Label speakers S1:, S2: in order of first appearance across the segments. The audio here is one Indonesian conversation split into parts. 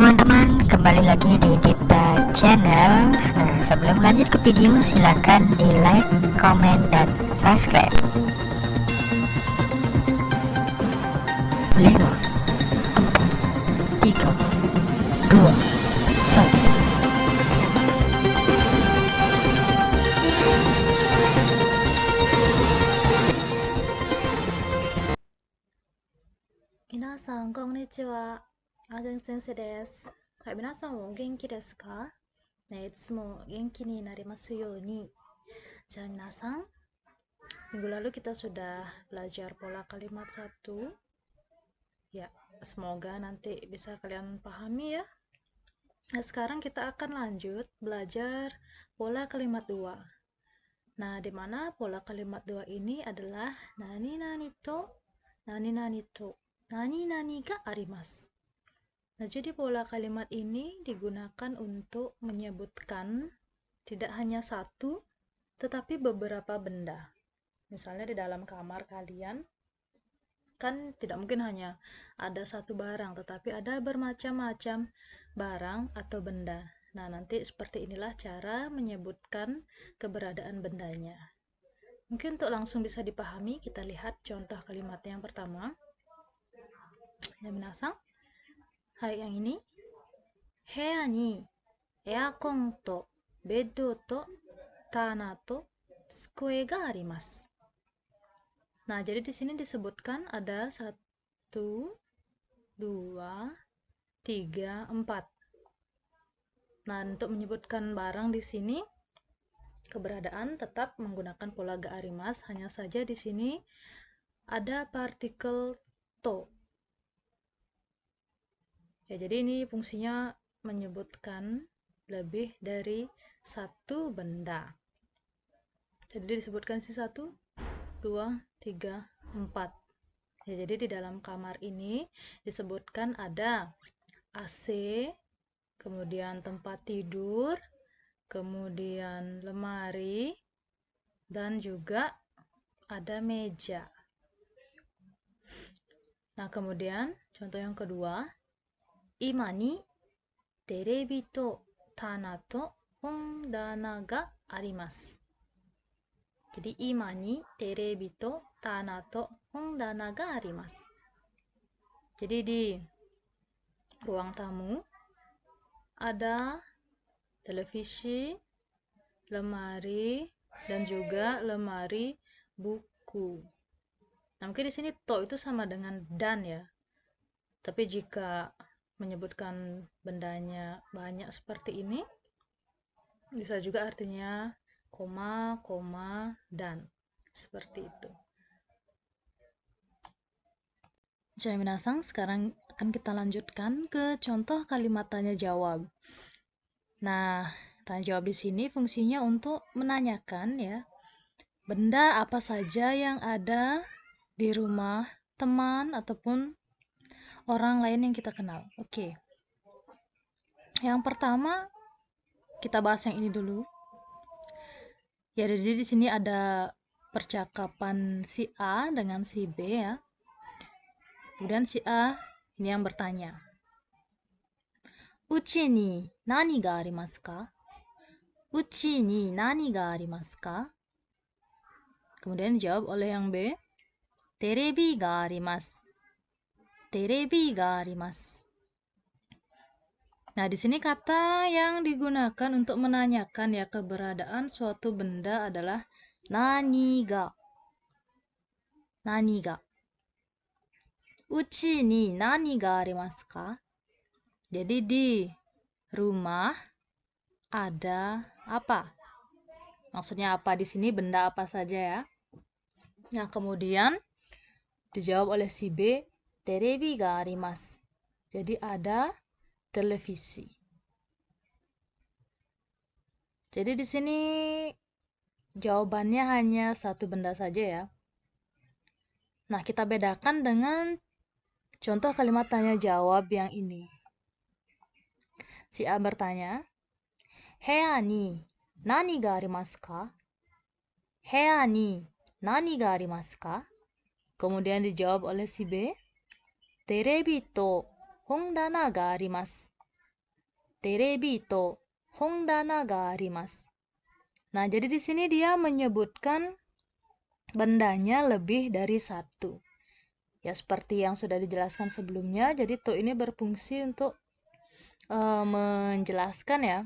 S1: teman-teman, kembali lagi di Dita Channel. Nah, sebelum lanjut ke video, silahkan di like, komen, dan subscribe. 5, 4, 3, 2, 1.
S2: Minasan, konnichiwa. Agen sensei desu. Hai, minasan mo genki desu ka? Itsumo genki ni narimasu you ni. Jadi minasan, minggu lalu kita sudah belajar pola kalimat 1. Ya, semoga nanti bisa kalian pahami ya. Nah, sekarang kita akan lanjut belajar pola kalimat 2. Nah, di mana pola kalimat 2 ini adalah nani nani to, nani nani to, nani nani ga arimasu. Nah, jadi pola kalimat ini digunakan untuk menyebutkan tidak hanya satu, tetapi beberapa benda. Misalnya di dalam kamar kalian, kan tidak mungkin hanya ada satu barang, tetapi ada bermacam-macam barang atau benda. Nah, nanti seperti inilah cara menyebutkan keberadaan bendanya. Mungkin untuk langsung bisa dipahami, kita lihat contoh kalimat yang pertama. Ya, minasan. Hai, yang ini. Heya ni earkon to beddo to tana to tsukue ga arimasu. Nah, jadi di sini disebutkan ada 1, 2, 3, 4. Nah, untuk menyebutkan barang di sini keberadaan tetap menggunakan pola ga arimasu, hanya saja di sini ada partikel to. Ya, jadi ini fungsinya menyebutkan lebih dari satu benda. Jadi disebutkan sih 1, 2, 3, 4. Ya, jadi di dalam kamar ini disebutkan ada AC, kemudian tempat tidur, kemudian lemari, dan juga ada meja. Nah, kemudian contoh yang kedua, ima ni terebi to tana to hondana ga arimasu. Jadi ima ni terebi to tana to hondana ga arimasu. Jadi di ruang tamu ada televisi, lemari, dan juga lemari buku. Nah, mungkin di sini to itu sama dengan dan ya. Tapi jika menyebutkan bendanya banyak seperti ini, bisa juga artinya koma, koma, dan. Seperti itu. Jadi minasan, sekarang akan kita lanjutkan ke contoh kalimat tanya jawab. Nah, tanya jawab di sini fungsinya untuk menanyakan ya, benda apa saja yang ada di rumah teman ataupun orang lain yang kita kenal. Oke. Yang pertama, kita bahas yang ini dulu. Ya, jadi di sini ada percakapan si A dengan si B ya. Kemudian si A ini yang bertanya. Uchi ni nani ga arimasu ka? Uchi ni nani ga arimasu ka? Kemudian dijawab oleh yang B. Terebi ga arimasu. Terebi ga arimasu. Nah, di sini kata yang digunakan untuk menanyakan ya keberadaan suatu benda adalah nani ga. Nani ga. Uchi ni nani ga arimasu ka? Jadi di rumah ada apa? Maksudnya apa di sini, benda apa saja ya? Nah, kemudian dijawab oleh si B, terebi ga arimasu. Jadi ada televisi. Jadi di sini jawabannya hanya satu benda saja ya. Nah, kita bedakan dengan contoh kalimat tanya jawab yang ini. Si A bertanya, heya ni nani ga arimasu ka? Heya ni nani ga arimasu ka? Kemudian dijawab oleh si B, terebi to hondana ga arimasu. terebi to hongdana ga arimasu. Nah, jadi di sini dia menyebutkan bendanya lebih dari satu. Ya, seperti yang sudah dijelaskan sebelumnya, jadi to ini berfungsi untuk menjelaskan ya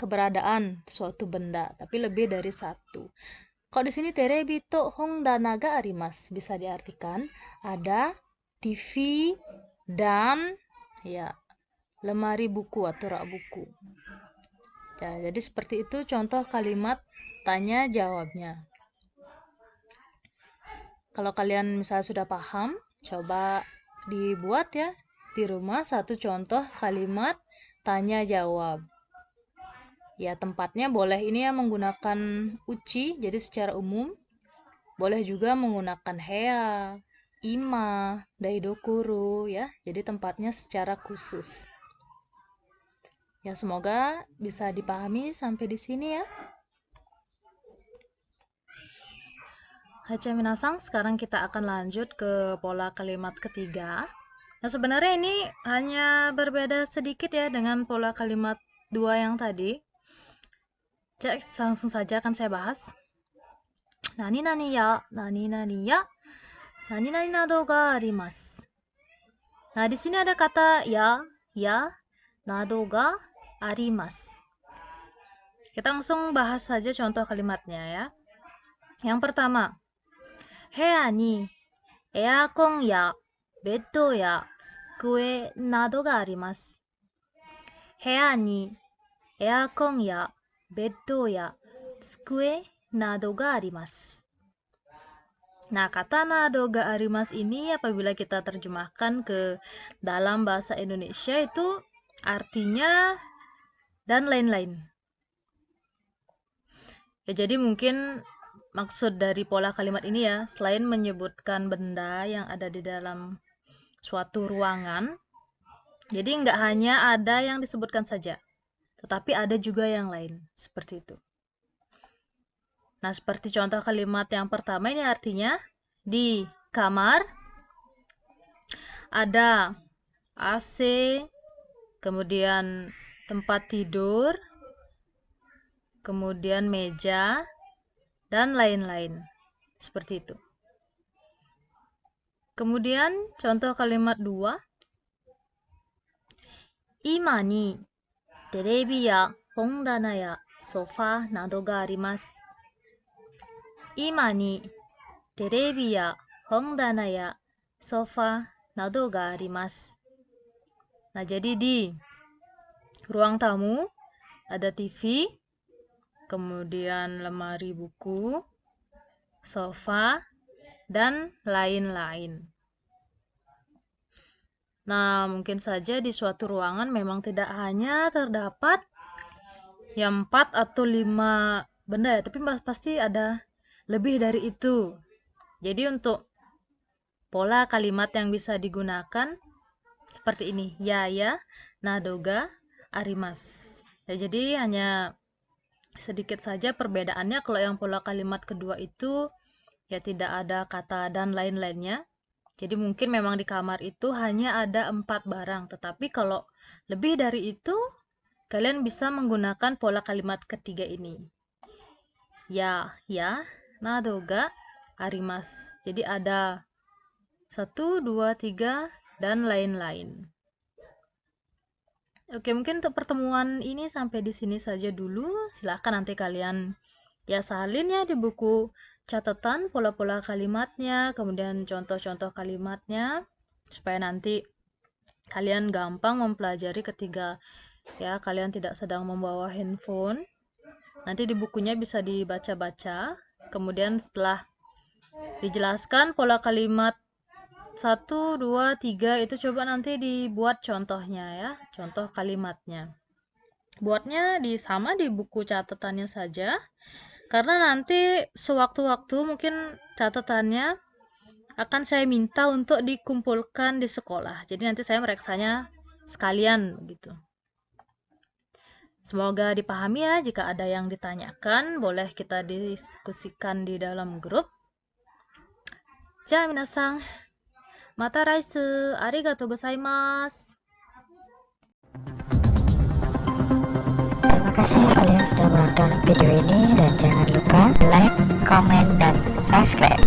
S2: keberadaan suatu benda, tapi lebih dari satu. Kalau di sini terebi to hongdana ga arimasu bisa diartikan ada TV dan ya lemari buku atau rak buku. Ya, jadi seperti itu contoh kalimat tanya jawabnya. Kalau kalian misalnya sudah paham, coba dibuat ya di rumah satu contoh kalimat tanya jawab. Ya, tempatnya boleh ini ya menggunakan uchi, jadi secara umum. Boleh juga menggunakan hea, ima, daidokuru ya. Jadi tempatnya secara khusus. Ya, semoga bisa dipahami sampai di sini ya. Hacha minasang, sekarang kita akan lanjut ke pola kalimat ketiga. Nah, sebenarnya ini hanya berbeda sedikit ya dengan pola kalimat 2 yang tadi. Jadi langsung saja akan saya bahas. Nani nani ya, nani nani nado ga arimasu. Nah, di sini ada kata ya, nado ga arimasu. Kita langsung bahas saja contoh kalimatnya ya. Yang pertama, heya ni aircon ya beddo ya tsukue nado ga arimasu. Heya ni aircon ya beddo ya tsukue nado ga arimasu. Nah, kata nado ga arimasu ini apabila kita terjemahkan ke dalam bahasa Indonesia itu artinya dan lain-lain. Ya, jadi mungkin maksud dari pola kalimat ini ya, selain menyebutkan benda yang ada di dalam suatu ruangan, jadi nggak hanya ada yang disebutkan saja, tetapi ada juga yang lain, seperti itu. Nah, seperti contoh kalimat yang pertama ini artinya di kamar ada AC, kemudian tempat tidur, kemudian meja, dan lain-lain. Seperti itu. Kemudian contoh kalimat 2. Ima ni terebi ya hongdana ya sofa nado ga arimasu. Ima ni terebi ya hongdana ya sofa nado ga arimasu. Nah, jadi di ruang tamu ada TV, kemudian lemari buku, sofa, dan lain-lain. Nah, mungkin saja di suatu ruangan memang tidak hanya terdapat yang 4 atau 5 benda ya, tapi pasti ada lebih dari itu. Jadi untuk pola kalimat yang bisa digunakan seperti ini, ya, nado ga arimasu. Ya, jadi hanya sedikit saja perbedaannya. Kalau yang pola kalimat kedua itu ya tidak ada kata dan lain-lainnya. Jadi mungkin memang di kamar itu hanya ada 4 barang. Tetapi kalau lebih dari itu, kalian bisa menggunakan pola kalimat ketiga ini. Ya, nado ga arimasu. Jadi ada 1, 2, 3, dan lain-lain. Oke, mungkin untuk pertemuan ini sampai di sini saja dulu. Silahkan nanti kalian ya salin ya di buku catatan pola-pola kalimatnya, kemudian contoh-contoh kalimatnya, supaya nanti kalian gampang mempelajari ketika ya kalian tidak sedang membawa handphone. Nanti di bukunya bisa dibaca-baca, kemudian setelah dijelaskan pola kalimat 1, 2, 3 itu coba nanti dibuat contohnya ya, contoh kalimatnya. Buatnya sama di buku catatannya saja, karena nanti sewaktu-waktu mungkin catatannya akan saya minta untuk dikumpulkan di sekolah. Jadi nanti saya mereksanya sekalian gitu. Semoga dipahami ya. Jika ada yang ditanyakan, boleh kita diskusikan di dalam grup. Ja, minasang. Mata raisu. Arigatou gozaimasu.
S1: kasih kalian sudah menonton video ini dan jangan lupa like, comment, dan subscribe.